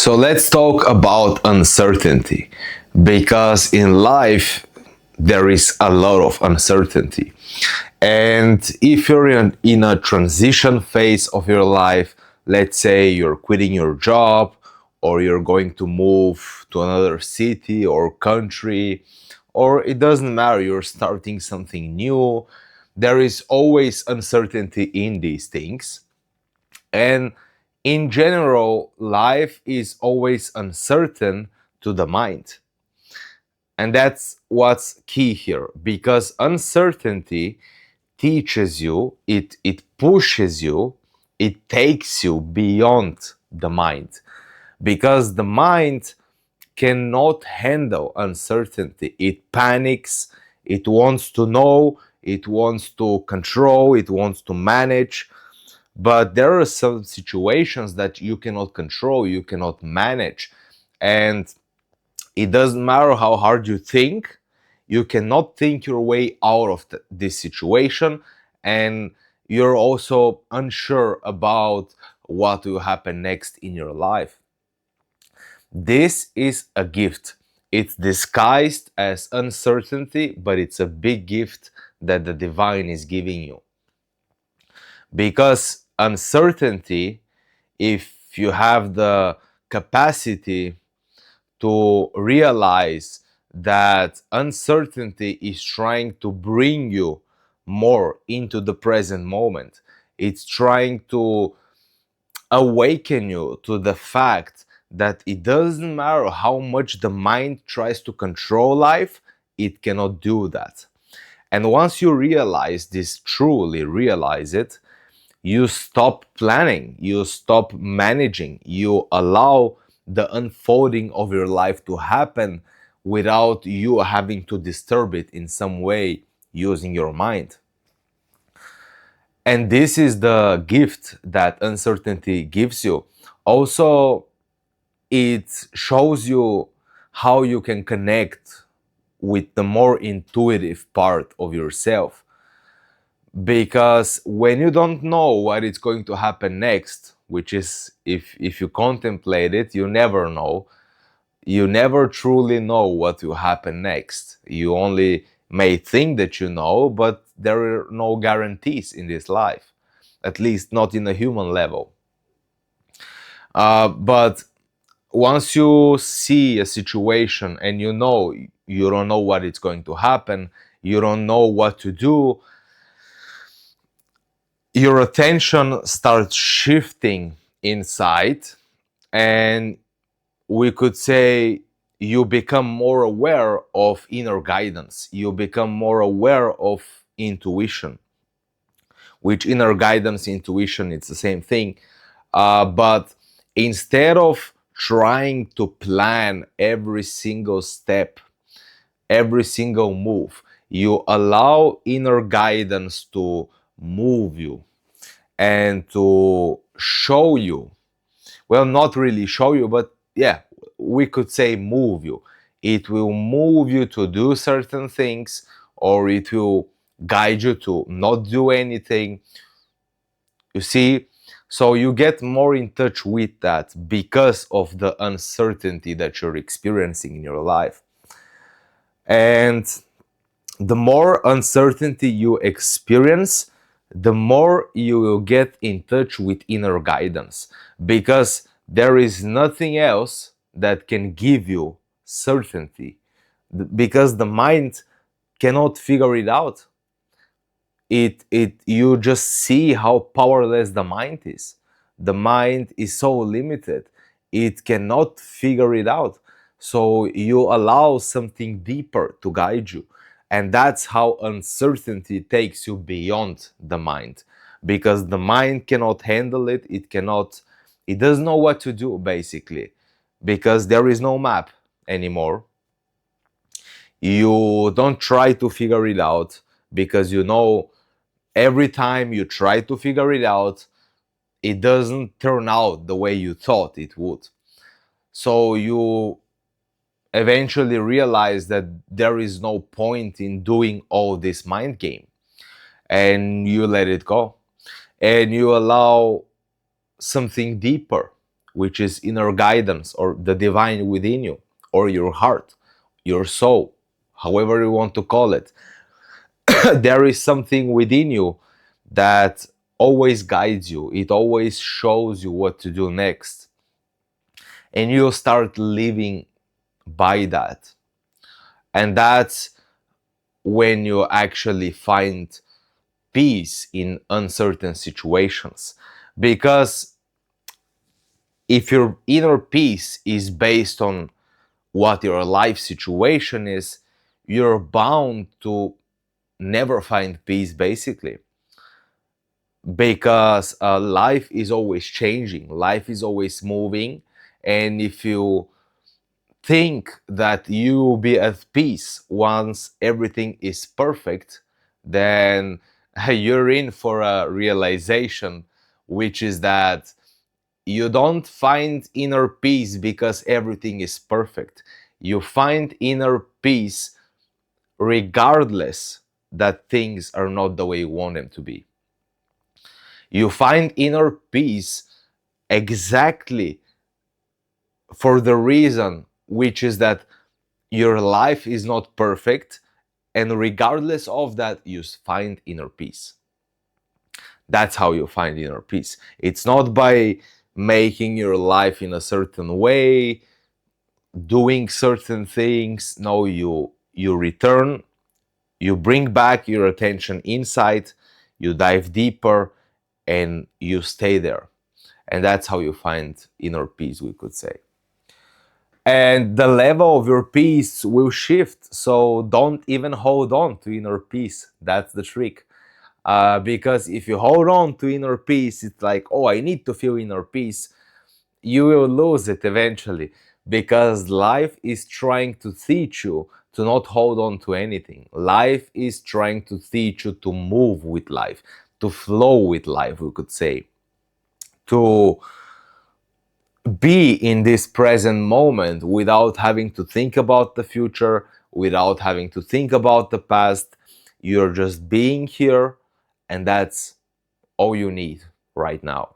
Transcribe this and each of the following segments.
So let's talk about uncertainty, because in life there is a lot of uncertainty. And if you're in a transition phase of your life, let's say you're quitting your job, or you're going to move to another city or country, or it doesn't matter, you're starting something new, there is always uncertainty in these things. And in general, life is always uncertain to the mind. And that's what's key here, because uncertainty teaches you, it pushes you, it takes you beyond the mind. Because the mind cannot handle uncertainty. It panics, it wants to know, it wants to control, it wants to manage. But there are some situations that you cannot control, you cannot manage. And it doesn't matter how hard you think, you cannot think your way out of this situation. And you're also unsure about what will happen next in your life. This is a gift. It's disguised as uncertainty, but it's a big gift that the divine is giving you. Because uncertainty, if you have the capacity to realize that uncertainty is trying to bring you more into the present moment, it's trying to awaken you to the fact that it doesn't matter how much the mind tries to control life, it cannot do that. And once you realize this, truly realize it, you stop planning, you stop managing, you allow the unfolding of your life to happen without you having to disturb it in some way using your mind. And this is the gift that uncertainty gives you. Also, it shows you how you can connect with the more intuitive part of yourself. Because when you don't know what is going to happen next, which is, if you contemplate it, you never know. You never truly know what will happen next. You only may think that you know, but there are no guarantees in this life, at least not in a human level. But once you see a situation and you know you don't know what is going to happen, you don't know what to do, your attention starts shifting inside, and we could say you become more aware of inner guidance. You become more aware of intuition, which inner guidance, intuition, it's the same thing. But instead of trying to plan every single step, every single move, you allow inner guidance to move you and to show you, well, not really show you, but yeah, we could say move you. It will move you to do certain things, or it will guide you to not do anything. You see, so you get more in touch with that because of the uncertainty that you're experiencing in your life. And the more uncertainty you experience, the more you will get in touch with inner guidance, because there is nothing else that can give you certainty, because the mind cannot figure it out. You just see how powerless the mind is. The mind is so limited, it cannot figure it out. So you allow something deeper to guide you. And that's how uncertainty takes you beyond the mind, because the mind cannot handle it. It doesn't know what to do, basically, because there is no map anymore. You don't try to figure it out, because you know every time you try to figure it out, it doesn't turn out the way you thought it would. So you eventually realize that there is no point in doing all this mind game, and you let it go, and you allow something deeper, which is inner guidance or the divine within you, or your heart, your soul, however you want to call it. There is something within you that always guides you. It always shows you what to do next. And you start living by that. And that's when you actually find peace in uncertain situations. Because if your inner peace is based on what your life situation is, you're bound to never find peace, basically. Because life is always changing, life is always moving. And if you think that you will be at peace once everything is perfect, then you're in for a realization, which is that you don't find inner peace because everything is perfect. You find inner peace regardless that things are not the way you want them to be. You find inner peace exactly for the reason, which is that your life is not perfect, and regardless of that, you find inner peace. That's how you find inner peace. It's not by making your life in a certain way, doing certain things. No, you return, you bring back your attention inside, you dive deeper, and you stay there. And that's how you find inner peace, we could say. And the level of your peace will shift. So don't even hold on to inner peace. That's the trick. Because if you hold on to inner peace, it's like, oh, I need to feel inner peace. You will lose it eventually, because life is trying to teach you to not hold on to anything. Life is trying to teach you to move with life, to flow with life, we could say, to be in this present moment without having to think about the future, without having to think about the past. You're just being here, and that's all you need right now.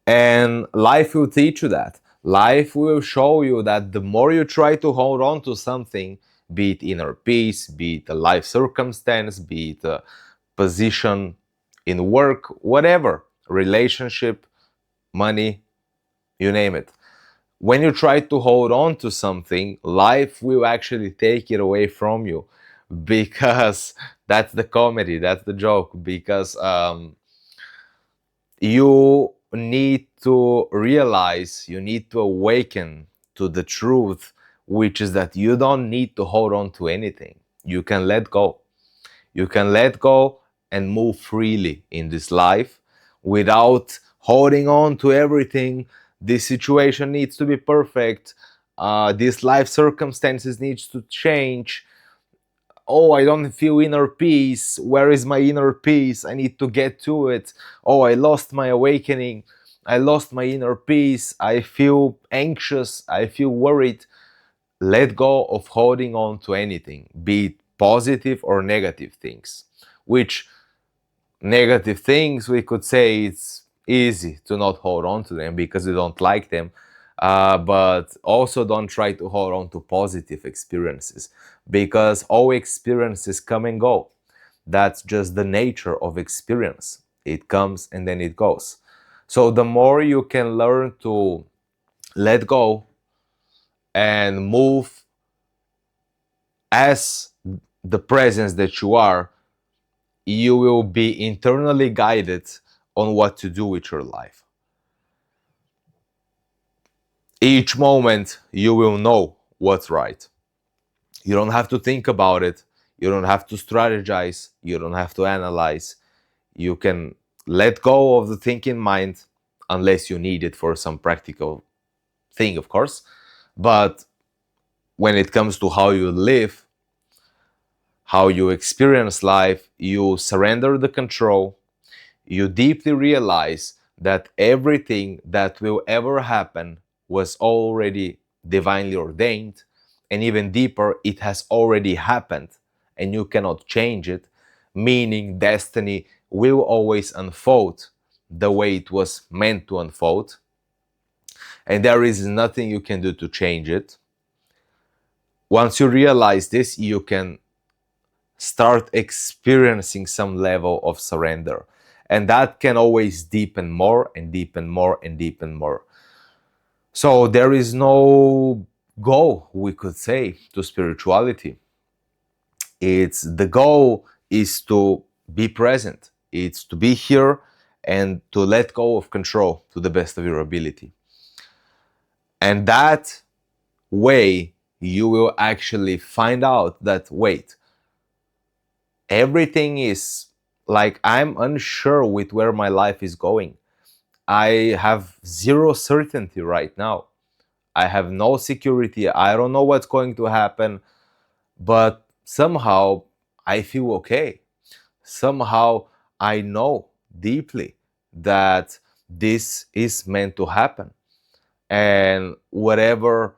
And life will teach you that. Life will show you that the more you try to hold on to something, be it inner peace, be it a life circumstance, be it a position in work, whatever, relationship, money, you name it. When you try to hold on to something, life will actually take it away from you, because that's the comedy, that's the joke. Because you need to realize, you need to awaken to the truth, which is that you don't need to hold on to anything. You can let go. You can let go and move freely in this life without holding on to everything. This situation needs to be perfect. This life circumstances needs to change. Oh, I don't feel inner peace. Where is my inner peace? I need to get to it. Oh, I lost my awakening. I lost my inner peace. I feel anxious. I feel worried. Let go of holding on to anything, be it positive or negative things. Which negative things, we could say it's easy to not hold on to them because you don't like them. But also don't try to hold on to positive experiences, because all experiences come and go. That's just the nature of experience. It comes and then it goes. So the more you can learn to let go and move as the presence that you are, you will be internally guided on what to do with your life. Each moment you will know what's right. You don't have to think about it. You don't have to strategize. You don't have to analyze. You can let go of the thinking mind, unless you need it for some practical thing, of course. But when it comes to how you live, how you experience life, you surrender the control. You deeply realize that everything that will ever happen was already divinely ordained, and even deeper, it has already happened and you cannot change it, meaning destiny will always unfold the way it was meant to unfold, and there is nothing you can do to change it. Once you realize this, you can start experiencing some level of surrender. And that can always deepen more and deepen more and deepen more. So there is no goal, we could say, to spirituality. It's the goal is to be present. It's to be here and to let go of control to the best of your ability. And that way you will actually find out that, wait, everything is like, I'm unsure with where my life is going. I have zero certainty right now. I have no security. I don't know what's going to happen, but somehow I feel okay. Somehow I know deeply that this is meant to happen. And whatever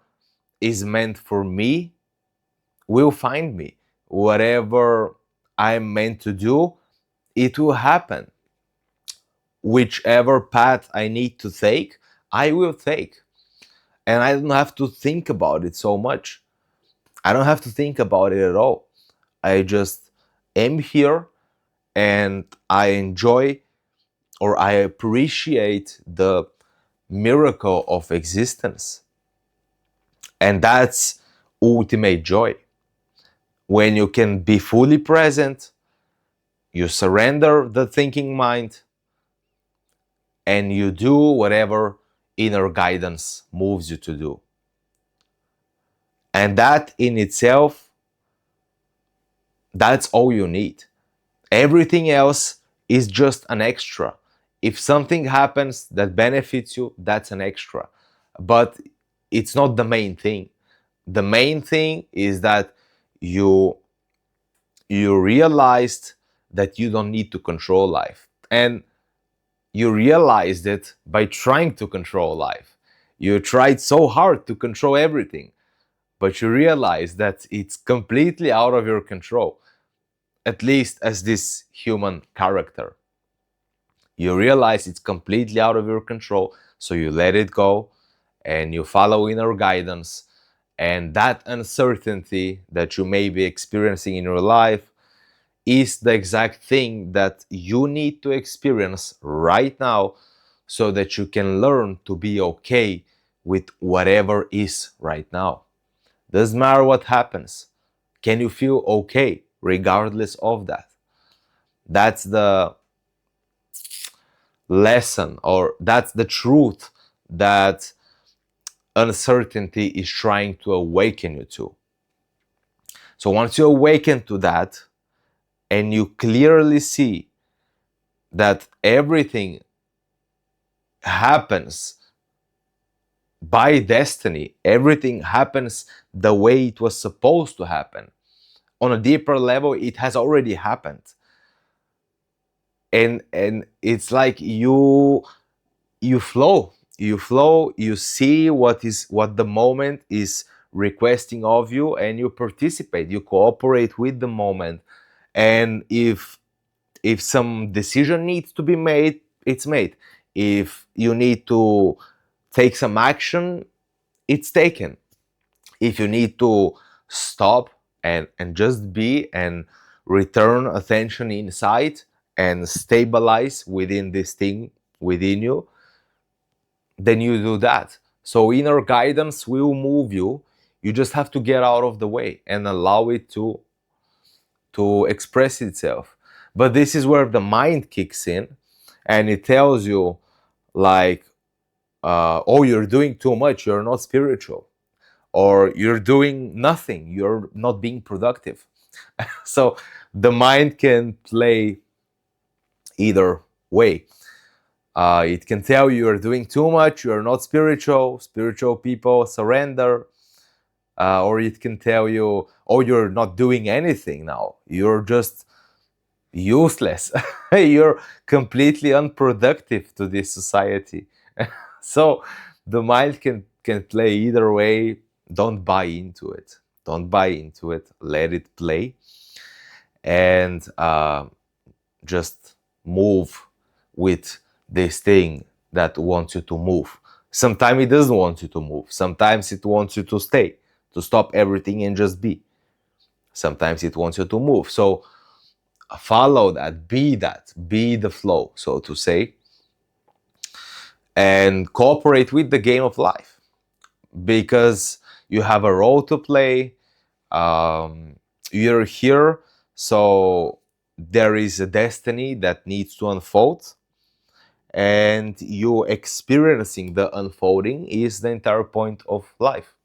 is meant for me will find me. Whatever I'm meant to do, it will happen. Whichever path I need to take, I will take. And I don't have to think about it so much. I don't have to think about it at all. I just am here and I enjoy, or I appreciate the miracle of existence. And that's ultimate joy. When you can be fully present, you surrender the thinking mind, and you do whatever inner guidance moves you to do. And that in itself, that's all you need. Everything else is just an extra. If something happens that benefits you, that's an extra. But it's not the main thing. The main thing is that you realized that you don't need to control life. And you realized it by trying to control life. You tried so hard to control everything, but you realize that it's completely out of your control, at least as this human character. You realize it's completely out of your control, so you let it go and you follow inner guidance. And that uncertainty that you may be experiencing in your life is the exact thing that you need to experience right now, so that you can learn to be okay with whatever is right now. Doesn't matter what happens. Can you feel okay regardless of that? That's the lesson, or that's the truth that uncertainty is trying to awaken you to. So once you awaken to that and you clearly see that everything happens by destiny, everything happens the way it was supposed to happen, on a deeper level it has already happened. And it's like you flow, you see what the moment is requesting of you, and you participate, you cooperate with the moment. And if some decision needs to be made, it's made. If you need to take some action, it's taken. If you need to stop and just be and return attention inside and stabilize within this thing within you, then you do that. So inner guidance will move you. You just have to get out of the way and allow it to express itself. But this is where the mind kicks in, and it tells you like, oh, you're doing too much, you're not spiritual, or you're doing nothing, you're not being productive. So the mind can play either way. It can tell you you're doing too much, you're not spiritual, spiritual people surrender. Or it can tell you, oh, you're not doing anything now, you're just useless. You're completely unproductive to this society. So the mind can play either way. Don't buy into it. Don't buy into it. Let it play, and just move with this thing that wants you to move. Sometimes it doesn't want you to move. Sometimes it wants you to stay, to stop everything and just be. Sometimes it wants you to move. So follow that, be the flow, so to say, and cooperate with the game of life, because you have a role to play. You're here, so there is a destiny that needs to unfold, and you experiencing the unfolding is the entire point of life.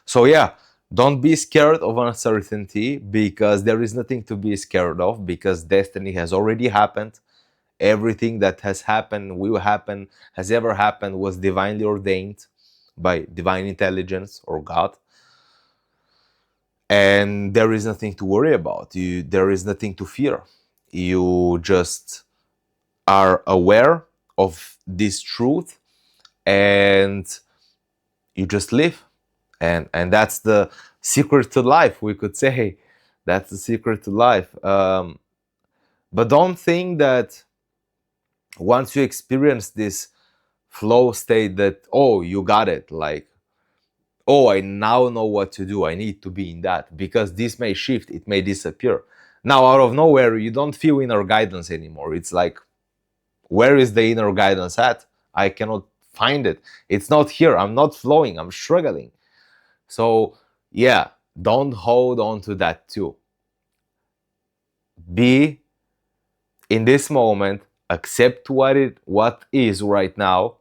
So yeah, don't be scared of uncertainty, because there is nothing to be scared of, because destiny has already happened. Everything that has happened, will happen, has ever happened, was divinely ordained by divine intelligence or God. And there is nothing to worry about. There is nothing to fear. You just are aware of this truth, and you just live. And that's the secret to life, we could say. That's the secret to life. But don't think that once you experience this flow state that, oh, you got it, like, oh, I now know what to do, I need to be in that, because this may shift, it may disappear. Now, out of nowhere, you don't feel inner guidance anymore. It's like, where is the inner guidance at? I cannot find it. It's not here. I'm not flowing. I'm struggling. So yeah, don't hold on to that too. Be in this moment, accept what is right now,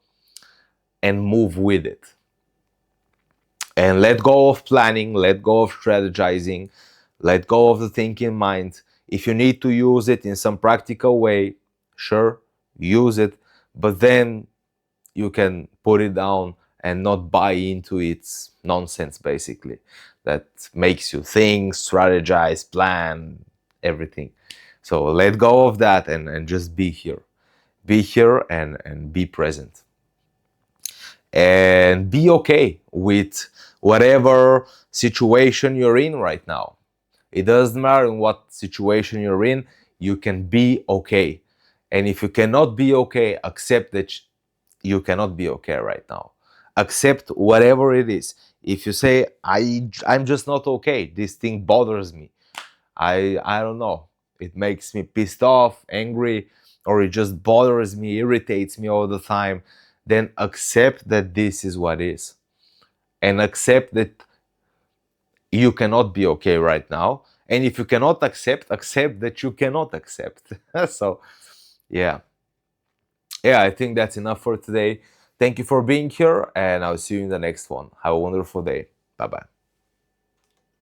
and move with it. And let go of planning, let go of strategizing, let go of the thinking mind. If you need to use it in some practical way, sure, use it, but then you can put it down and not buy into its nonsense, basically, that makes you think, strategize, plan, everything. So let go of that, and just be here. Be here, and be present. And be okay with whatever situation you're in right now. It doesn't matter in what situation you're in, you can be okay. And if you cannot be okay, accept that you cannot be okay right now. Accept whatever it is. If you say, I'm just not okay, this thing bothers me, I don't know, it makes me pissed off, angry, or it just bothers me, irritates me all the time, then accept that this is what is. And accept that you cannot be okay right now. And if you cannot accept that you cannot accept. So yeah, I think that's enough for today. Thank you for being here, and I'll see you in the next one. Have a wonderful day. Bye bye.